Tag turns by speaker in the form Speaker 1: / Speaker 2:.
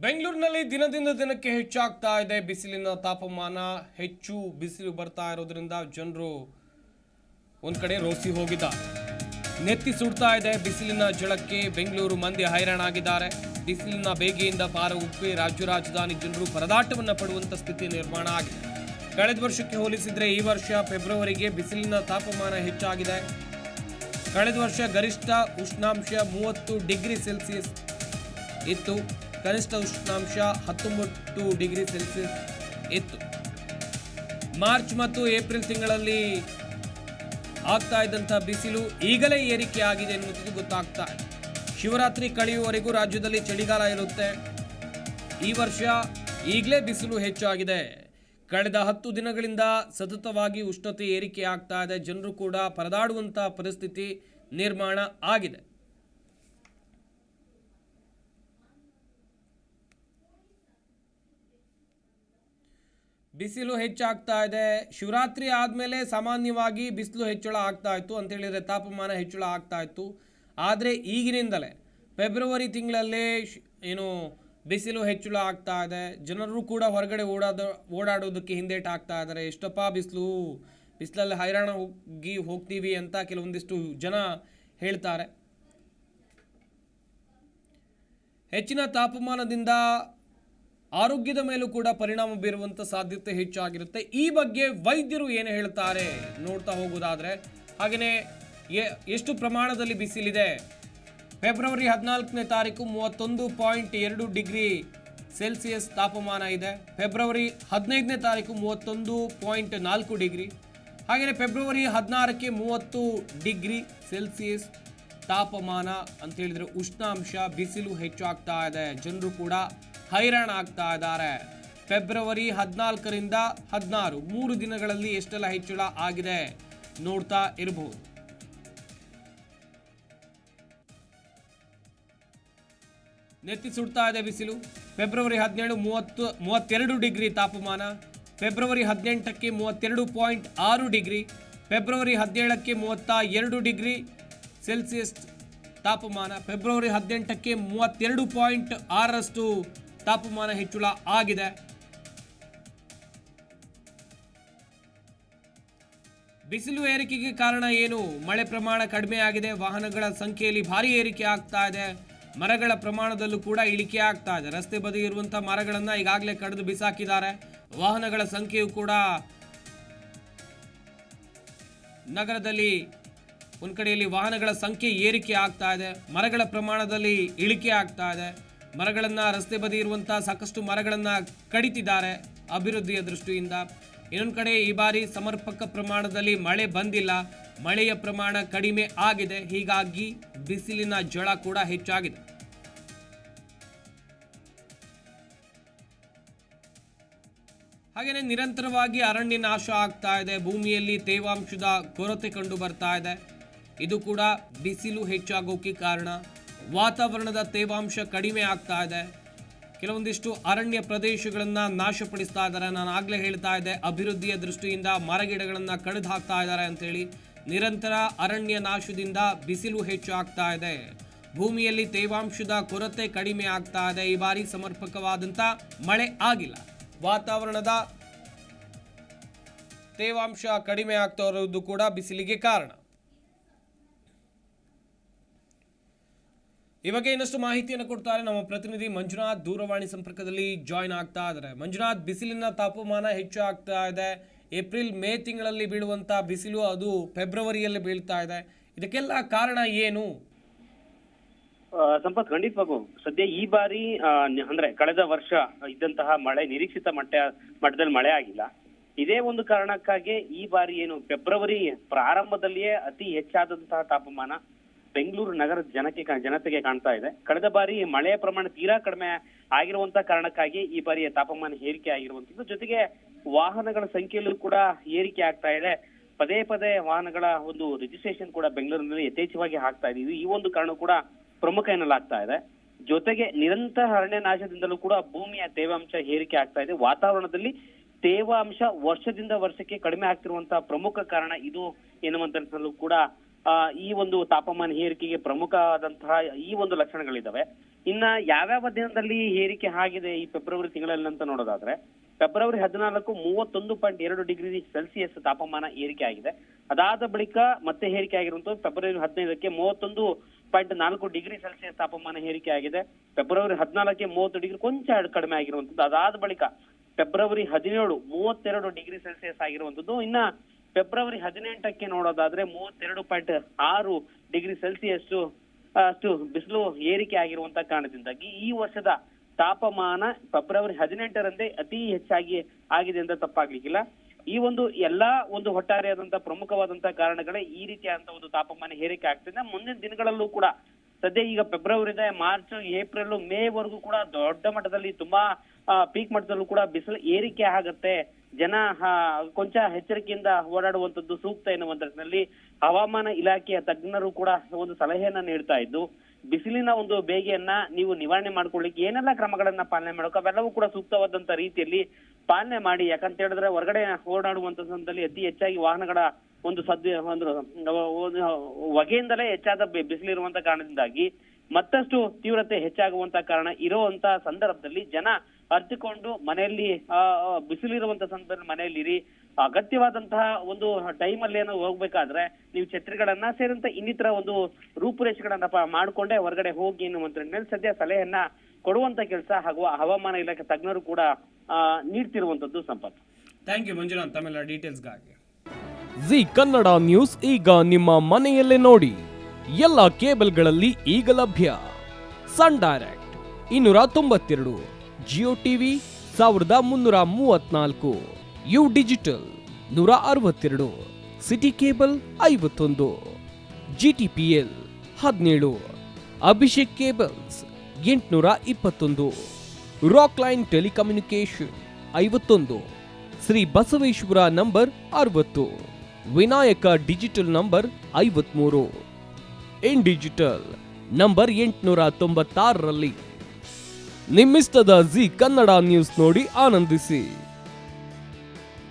Speaker 1: ಬೆಂಗಳೂರಿನಲ್ಲಿ ದಿನದಿಂದ ದಿನಕ್ಕೆ ಹೆಚ್ಚಾಗ್ತಾ ಇದೆ ಬಿಸಿಲಿನ ತಾಪಮಾನ. ಹೆಚ್ಚು ಬಿಸಿಲು ಬರ್ತಾ ಇರೋದ್ರಿಂದ ಜನರು ಒಂದ್ ಕಡೆ ರೋಸಿ ಹೋಗಿದ್ದಾರೆ. ನೆತ್ತಿ ಸುಡ್ತಾ ಇದೆ ಬಿಸಿಲಿನ ಝಳಕ್ಕೆ. ಬೆಂಗಳೂರು ಮಂದಿ ಹೈರಾಣಾಗಿದ್ದಾರೆ. ಬಿಸಿಲಿನ ಬೇಗೆಯಿಂದ ಪಾರು ರಾಜ್ಯ ರಾಜಧಾನಿ ಜನರು ಪರದಾಟವನ್ನು ಪಡುವಂತ ಸ್ಥಿತಿ ನಿರ್ಮಾಣ ಆಗಿದೆ. ಕಳೆದ ವರ್ಷಕ್ಕೆ ಹೋಲಿಸಿದ್ರೆ ಈ ವರ್ಷ ಫೆಬ್ರವರಿಗೆ ಬಿಸಿಲಿನ ತಾಪಮಾನ ಹೆಚ್ಚಾಗಿದೆ. ಕಳೆದ ವರ್ಷ ಗರಿಷ್ಠ ಉಷ್ಣಾಂಶ 30 ಡಿಗ್ರಿ ಸೆಲ್ಸಿಯಸ್ ಇತ್ತು. ಕನಿಷ್ಠ ಉಷ್ಣಾಂಶ 19 ಡಿಗ್ರಿ ಸೆಲ್ಸಿಯಸ್ ಇತ್ತು. ಮಾರ್ಚ್ ಮತ್ತು ಏಪ್ರಿಲ್ ತಿಂಗಳಲ್ಲಿ ಆಗ್ತಾ ಇದ್ದಂಥ ಬಿಸಿಲು ಈಗಲೇ ಏರಿಕೆ ಆಗಿದೆ ಎನ್ನುವುದು ಗೊತ್ತಾಗ್ತಾ ಇದೆ. ಶಿವರಾತ್ರಿ ಕಳೆಯುವವರೆಗೂ ರಾಜ್ಯದಲ್ಲಿ ಚಳಿಗಾಲ ಇರುತ್ತೆ. ಈ ವರ್ಷ ಈಗಲೇ ಬಿಸಿಲು ಹೆಚ್ಚಾಗಿದೆ. ಕಳೆದ 10 ದಿನಗಳಿಂದ ಸತತವಾಗಿ ಉಷ್ಣತೆ ಏರಿಕೆ ಆಗ್ತಾ ಇದೆ. ಜನರು ಕೂಡ ಪರದಾಡುವಂಥ ಪರಿಸ್ಥಿತಿ ನಿರ್ಮಾಣ ಆಗಿದೆ. ಬಿಸಿಲು ಹೆಚ್ಚಾಗ್ತಾ ಇದೆ. ಶಿವರಾತ್ರಿ ಆದಮೇಲೆ ಸಾಮಾನ್ಯವಾಗಿ ಬಿಸಿಲು ಹೆಚ್ಚಳ ಆಗ್ತಾ ಇತ್ತು ಅಂತ ಹೇಳಿದರೆ ತಾಪಮಾನ ಹೆಚ್ಚಳ ಆಗ್ತಾ ಇತ್ತು. ಆದರೆ ಈಗಿನಿಂದಲೇ ಫೆಬ್ರವರಿ ತಿಂಗಳಲ್ಲೇ ಬಿಸಿಲು ಹೆಚ್ಚಳ ಆಗ್ತಾ ಇದೆ. ಜನರು ಕೂಡ ಹೊರಗಡೆ ಓಡಾಡೋದಕ್ಕೆ ಹಿಂದೇಟು ಆಗ್ತಾ ಇದ್ದಾರೆ. ಎಷ್ಟಪ್ಪ ಬಿಸಿಲಲ್ಲಿ ಹೈರಾಣ ಹೋಗ್ತೀವಿ ಅಂತ ಕೆಲವೊಂದಿಷ್ಟು ಜನ ಹೇಳ್ತಾರೆ. ಹೆಚ್ಚಿನ ತಾಪಮಾನದಿಂದ ಆರೋಗ್ಯದ ಮೇಲೂ ಕೂಡ ಪರಿಣಾಮ ಬೀರುವಂಥ ಸಾಧ್ಯತೆ ಹೆಚ್ಚಾಗಿರುತ್ತೆ. ಈ ಬಗ್ಗೆ ವೈದ್ಯರು ಏನು ಹೇಳ್ತಾರೆ ನೋಡ್ತಾ ಹೋಗೋದಾದರೆ, ಹಾಗೆಯೇ ಎಷ್ಟು ಪ್ರಮಾಣದಲ್ಲಿ ಬಿಸಿಲಿದೆ. ಫೆಬ್ರವರಿ 14ನೇ ತಾರೀಕು 31.2 ಡಿಗ್ರಿ ಸೆಲ್ಸಿಯಸ್ ತಾಪಮಾನ ಇದೆ. ಫೆಬ್ರವರಿ 15ನೇ ತಾರೀಕು 31.4 ಡಿಗ್ರಿ. ಹಾಗೆಯೇ ಫೆಬ್ರವರಿ 16ಕ್ಕೆ 30 ಡಿಗ್ರಿ ಸೆಲ್ಸಿಯಸ್ ತಾಪಮಾನ ಅಂತ ಹೇಳಿದರೆ ಉಷ್ಣಾಂಶ ಬಿಸಿಲು ಹೆಚ್ಚಾಗ್ತಾ ಇದೆ. ಜನರು ಕೂಡ ಹೈರಾಣ ಆಗ್ತಾ ಇದ್ದಾರೆ. ಫೆಬ್ರವರಿ 14ರಿಂದ 16 3 ದಿನಗಳಲ್ಲಿ ಎಷ್ಟೆಲ್ಲ ಹೆಚ್ಚಳ ಆಗಿದೆ ನೋಡ್ತಾ ಇರಬಹುದು. ನೆತ್ತಿ ಸುಡ್ತಾ ಇದೆ ಬಿಸಿಲು. ಫೆಬ್ರವರಿ 17 32 ಡಿಗ್ರಿ ತಾಪಮಾನ. ಫೆಬ್ರವರಿ 18ಕ್ಕೆ 32.6 ಡಿಗ್ರಿ. ಫೆಬ್ರವರಿ 17ಕ್ಕೆ 32 ಡಿಗ್ರಿ ಸೆಲ್ಸಿಯಸ್ ತಾಪಮಾನ. ಫೆಬ್ರವರಿ 18ಕ್ಕೆ 32.6ರಷ್ಟು ತಾಪಮಾನ ಹೆಚ್ಚಳ ಆಗಿದೆ. ಬಿಸಿಲು ಏರಿಕೆಗೆ ಕಾರಣ ಏನು? ಮಳೆ ಪ್ರಮಾಣ ಕಡಿಮೆ ಆಗಿದೆ. ವಾಹನಗಳ ಸಂಖ್ಯೆಯಲ್ಲಿ ಭಾರಿ ಏರಿಕೆ ಆಗ್ತಾ ಇದೆ. ಮರಗಳ ಪ್ರಮಾಣದಲ್ಲೂ ಕೂಡ ಇಳಿಕೆ ಆಗ್ತಾ ಇದೆ. ರಸ್ತೆ ಬದಿ ಇರುವಂತಹ ಮರಗಳನ್ನು ಈಗಾಗಲೇ ಕಡಿದು ಬಿಸಾಕಿದ್ದಾರೆ. ವಾಹನಗಳ ಸಂಖ್ಯೆಯು ಕೂಡ ನಗರದಲ್ಲಿ ಒಂದು ಕಡೆಯಲ್ಲಿ ವಾಹನಗಳ ಸಂಖ್ಯೆ ಏರಿಕೆ ಆಗ್ತಾ ಇದೆ. ಮರಗಳ ಪ್ರಮಾಣದಲ್ಲಿ ಇಳಿಕೆ ಆಗ್ತಾ ಇದೆ. ಮರಗಳನ್ನು ರಸ್ತೆ ಬದಿ ಇರುವಂತಹ ಸಾಕಷ್ಟು ಮರಗಳನ್ನು ಕಡಿತಿದ್ದಾರೆ ಅಭಿವೃದ್ಧಿಯ ದೃಷ್ಟಿಯಿಂದ. ಇನ್ನೊಂದು ಕಡೆ ಈ ಬಾರಿ ಸಮರ್ಪಕ ಪ್ರಮಾಣದಲ್ಲಿ ಮಳೆ ಬಂದಿಲ್ಲ. ಮಳೆಯ ಪ್ರಮಾಣ ಕಡಿಮೆ ಆಗಿದೆ. ಹೀಗಾಗಿ ಬಿಸಿಲಿನ ಝಳ ಕೂಡ ಹೆಚ್ಚಾಗಿದೆ. ಹಾಗೆಯೇ ನಿರಂತರವಾಗಿ ಅರಣ್ಯ ನಾಶ ಆಗ್ತಾ ಇದೆ. ಭೂಮಿಯಲ್ಲಿ ತೇವಾಂಶದ ಕೊರತೆ ಕಂಡು ಬರ್ತಾ ಇದೆ. ಇದು ಕೂಡ ಬಿಸಿಲು ಹೆಚ್ಚಾಗೋಕೆ ಕಾರಣ. ವಾತಾವರಣದ ತೇವಾಂಶ ಕಡಿಮೆ ಆಗ್ತಾ ಇದೆ. ಕೆಲವೊಂದಿಷ್ಟು ಅರಣ್ಯ ಪ್ರದೇಶಗಳನ್ನು ನಾಶಪಡಿಸ್ತಾ ಇದ್ದಾರೆ. ನಾನು ಆಗಲೇ ಹೇಳ್ತಾ ಇದ್ದೆ, ಅಭಿವೃದ್ಧಿಯ ದೃಷ್ಟಿಯಿಂದ ಮರಗಿಡಗಳನ್ನು ಕಡಿದು ಹಾಕ್ತಾ ಇದ್ದಾರೆ ಅಂತೇಳಿ. ನಿರಂತರ ಅರಣ್ಯ ನಾಶದಿಂದ ಬಿಸಿಲು ಹೆಚ್ಚು ಆಗ್ತಾ ಇದೆ. ಭೂಮಿಯಲ್ಲಿ ತೇವಾಂಶದ ಕೊರತೆ ಕಡಿಮೆ ಆಗ್ತಾ ಇದೆ. ಈ ಬಾರಿ ಸಮರ್ಪಕವಾದಂಥ ಮಳೆ ಆಗಿಲ್ಲ. ವಾತಾವರಣದ ತೇವಾಂಶ ಕಡಿಮೆ ಆಗ್ತಾ ಇರೋದು ಕೂಡ ಬಿಸಿಲಿಗೆ ಕಾರಣ. ಈ ಬಗ್ಗೆ ಇನ್ನಷ್ಟು ಮಾಹಿತಿಯನ್ನು ಕೊಡ್ತಾರೆ ನಮ್ಮ ಪ್ರತಿನಿಧಿ ಮಂಜುನಾಥ್. ದೂರವಾಣಿ ಸಂಪರ್ಕದಲ್ಲಿ ಜಾಯಿನ್ ಆಗ್ತಾ ಇದ್ದಾರೆ. ಮಂಜುನಾಥ್, ಬಿಸಿಲಿನ ತಾಪಮಾನ ಹೆಚ್ಚು ಆಗ್ತಾ ಇದೆ. ಏಪ್ರಿಲ್ ಮೇ ತಿಂಗಳಲ್ಲಿ ಬೀಳುವಂತ ಬಿಸಿಲು ಅದು ಫೆಬ್ರವರಿಯಲ್ಲಿ ಬೀಳ್ತಾ ಇದೆ. ಇದಕ್ಕೆಲ್ಲ ಕಾರಣ ಏನು?
Speaker 2: ಸಂಪತ್, ಖಂಡಿತವಾಗೂ ಸದ್ಯ ಈ ಬಾರಿ ಅಂದ್ರೆ ಕಳೆದ ವರ್ಷ ಇದ್ದಂತಹ ಮಳೆ ನಿರೀಕ್ಷಿತ ಮಟ್ಟದಲ್ಲಿ ಮಳೆ ಆಗಿಲ್ಲ. ಇದೇ ಒಂದು ಕಾರಣಕ್ಕಾಗಿ ಈ ಬಾರಿ ಫೆಬ್ರವರಿ ಪ್ರಾರಂಭದಲ್ಲಿಯೇ ಅತಿ ಹೆಚ್ಚಾದಂತಹ ತಾಪಮಾನ ಬೆಂಗಳೂರು ನಗರದ ಜನತೆಗೆ ಕಾಣ್ತಾ ಇದೆ. ಕಳೆದ ಬಾರಿ ಮಳೆಯ ಪ್ರಮಾಣ ತೀರಾ ಕಡಿಮೆ ಆಗಿರುವಂತಹ ಕಾರಣಕ್ಕಾಗಿ ಈ ಬಾರಿ ತಾಪಮಾನ ಏರಿಕೆ ಆಗಿರುವಂತದ್ದು. ಜೊತೆಗೆ ವಾಹನಗಳ ಸಂಖ್ಯೆಯಲ್ಲೂ ಕೂಡ ಏರಿಕೆ ಆಗ್ತಾ ಇದೆ. ಪದೇ ಪದೇ ವಾಹನಗಳ ಒಂದು ರಿಜಿಸ್ಟ್ರೇಷನ್ ಕೂಡ ಬೆಂಗಳೂರಿನಲ್ಲಿ ಯಥೇಚ್ಛವಾಗಿ ಆಗ್ತಾ ಇದೆ. ಈ ಒಂದು ಕಾರಣ ಕೂಡ ಪ್ರಮುಖ ಎನ್ನಲಾಗ್ತಾ ಇದೆ. ಜೊತೆಗೆ ನಿರಂತರ ಅರಣ್ಯ ನಾಶದಿಂದಲೂ ಕೂಡ ಭೂಮಿಯ ತೇವಾಂಶ ಏರಿಕೆ ಆಗ್ತಾ ಇದೆ. ವಾತಾವರಣದಲ್ಲಿ ತೇವಾಂಶ ವರ್ಷದಿಂದ ವರ್ಷಕ್ಕೆ ಕಡಿಮೆ ಆಗ್ತಿರುವಂತಹ ಪ್ರಮುಖ ಕಾರಣ ಇದು ಎನ್ನುವಂತಲ್ಲೂ ಕೂಡ ಈ ಒಂದು ತಾಪಮಾನ ಏರಿಕೆಗೆ ಪ್ರಮುಖವಾದಂತಹ ಈ ಒಂದು ಲಕ್ಷಣಗಳಿದ್ದಾವೆ. ಇನ್ನ ಯಾವ್ಯಾವ ದಿನದಲ್ಲಿ ಏರಿಕೆ ಆಗಿದೆ ಈ ಫೆಬ್ರವರಿ ತಿಂಗಳಲ್ಲಿ ಅಂತ ನೋಡೋದಾದ್ರೆ ಫೆಬ್ರವರಿ 14 31.2 ಡಿಗ್ರಿ ಸೆಲ್ಸಿಯಸ್ ತಾಪಮಾನ ಏರಿಕೆ ಆಗಿದೆ. ಅದಾದ ಬಳಿಕ ಮತ್ತೆ ಏರಿಕೆ ಆಗಿರುವಂತದ್ದು ಫೆಬ್ರವರಿ 15ಕ್ಕೆ 31.4 ಡಿಗ್ರಿ ಸೆಲ್ಸಿಯಸ್ ತಾಪಮಾನ ಏರಿಕೆ ಆಗಿದೆ. ಫೆಬ್ರವರಿ 14ಕ್ಕೆ 30 ಡಿಗ್ರಿ ಕೊಂಚ ಕಡಿಮೆ ಆಗಿರುವಂತದ್ದು. ಅದಾದ ಬಳಿಕ ಫೆಬ್ರವರಿ 17 32 ಡಿಗ್ರಿ ಸೆಲ್ಸಿಯಸ್ ಆಗಿರುವಂತದ್ದು. ಇನ್ನ ಫೆಬ್ರವರಿ 18ಕ್ಕೆ ನೋಡೋದಾದ್ರೆ 32.6 ಡಿಗ್ರಿ ಸೆಲ್ಸಿಯಸ್ ಅಷ್ಟು ಬಿಸಿಲು ಏರಿಕೆ ಆಗಿರುವಂತ ಕಾರಣದಿಂದಾಗಿ ಈ ವರ್ಷದ ತಾಪಮಾನ ಫೆಬ್ರವರಿ 18ರಂದೇ ಅತಿ ಹೆಚ್ಚಾಗಿ ಆಗಿದೆ ಅಂತ ತಪ್ಪಾಗ್ಲಿಕ್ಕಿಲ್ಲ. ಈ ಒಂದು ಎಲ್ಲಾ ಒಂದು ಒಟ್ಟಾರೆಯಾದಂತ ಪ್ರಮುಖವಾದಂತ ಕಾರಣಗಳೇ ಈ ರೀತಿಯಾದಂತ ಒಂದು ತಾಪಮಾನ ಏರಿಕೆ ಆಗ್ತಿದೆ. ಮುಂದಿನ ದಿನಗಳಲ್ಲೂ ಕೂಡ ಸದ್ಯ ಈಗ ಫೆಬ್ರವರಿಯಿಂದ ಮಾರ್ಚ್, ಏಪ್ರಿಲ್, ಮೇ ವರೆಗೂ ಕೂಡ ದೊಡ್ಡ ಮಟ್ಟದಲ್ಲಿ ತುಂಬಾ ಪೀಕ್ ಮಟ್ಟದಲ್ಲೂ ಕೂಡ ಬಿಸಿಲು ಏರಿಕೆ ಆಗತ್ತೆ. ಜನ ಕೊಂಚ ಎಚ್ಚರಿಕೆಯಿಂದ ಓಡಾಡುವಂತದ್ದು ಸೂಕ್ತ ಎನ್ನುವಂತ ನಿಟ್ಟಿನಲ್ಲಿ ಹವಾಮಾನ ಇಲಾಖೆಯ ತಜ್ಞರು ಕೂಡ ಒಂದು ಸಲಹೆಯನ್ನ ನೀಡ್ತಾ ಇದ್ದು, ಬಿಸಿಲಿನ ಒಂದು ಬೇಗೆಯನ್ನ ನೀವು ನಿವಾರಣೆ ಮಾಡ್ಕೊಳ್ಳಿಕ್ಕೆ ಏನೆಲ್ಲ ಕ್ರಮಗಳನ್ನ ಪಾಲನೆ ಮಾಡಬೇಕು ಅವೆಲ್ಲವೂ ಕೂಡ ಸೂಕ್ತವಾದಂತ ರೀತಿಯಲ್ಲಿ ಪಾಲನೆ ಮಾಡಿ. ಯಾಕಂತ ಹೇಳಿದ್ರೆ ಹೊರಗಡೆ ಓಡಾಡುವಂತ ಸಂದರ್ಭದಲ್ಲಿ ಅತಿ ಹೆಚ್ಚಾಗಿ ವಾಹನಗಳ ಒಂದು ಹೊಗೆಯಿಂದಲೇ ಹೆಚ್ಚಾದ ಬಿಸಿಲಿರುವಂತ ಕಾರಣದಿಂದಾಗಿ ಮತ್ತಷ್ಟು ತೀವ್ರತೆ ಹೆಚ್ಚಾಗುವಂತ ಕಾರಣ ಇರುವಂತ ಸಂದರ್ಭದಲ್ಲಿ ಜನ ಅರ್ತಿಕೊಂಡು ಮನೆಯಲ್ಲಿ ಬಿಸಿಲಿರುವಂತ ಸಂದರ್ಭದಲ್ಲಿ ಮನೆಯಲ್ಲಿರಿ. ಅಗತ್ಯವಾದಂತಹ ಒಂದು ಟೈಮ್ ಅಲ್ಲಿ ಏನೋ ಹೋಗ್ಬೇಕಾದ್ರೆ ನೀವು ಛತ್ರಿಗಳನ್ನ ಸೇರಿದಂತ ಇನ್ನಿತರ ಒಂದು ರೂಪುರೇಷೆಗಳನ್ನ ಮಾಡ್ಕೊಂಡೇ ಹೊರಗಡೆ ಹೋಗಿ ಎನ್ನುವಂತ ಸದ್ಯ ಸಲಹೆಯನ್ನ ಕೊಡುವಂತ ಕೆಲಸ ಹಾಗೂ ಹವಾಮಾನ ಇಲಾಖೆ ತಜ್ಞರು ಕೂಡ ನೀಡ್ತಿರುವಂತದ್ದು. ಸಂಪತ್,
Speaker 1: ಥ್ಯಾಂಕ್ ಯು ಮಂಜುನಾಥ್ ತಮ್ಮೆಲ್ಲ ಡೀಟೇಲ್ಸ್ಗಾಗಿ.
Speaker 3: ಜಿ ಕನ್ನಡ ನ್ಯೂಸ್ ಈಗ ನಿಮ್ಮ ಮನೆಯಲ್ಲೇ ನೋಡಿ. ಎಲ್ಲ ಕೇಬಲ್ಗಳಲ್ಲಿ ಈಗ ಲಭ್ಯ. Sun Direct 292, Jio TV 1334, U Digital 162, City Cable 51, GTPL 17, Abhishek cables 821, Rock Line telecommunication 51, Shri Basaveshwara number 60, Vinayaka digital number 53, In digital number 896ರಲ್ಲಿ. ನಿಮ್ಮಿಸ್ತದ ಜಿ ಕನ್ನಡ ನ್ಯೂಸ್ ನೋಡಿ ಆನಂದಿಸಿ.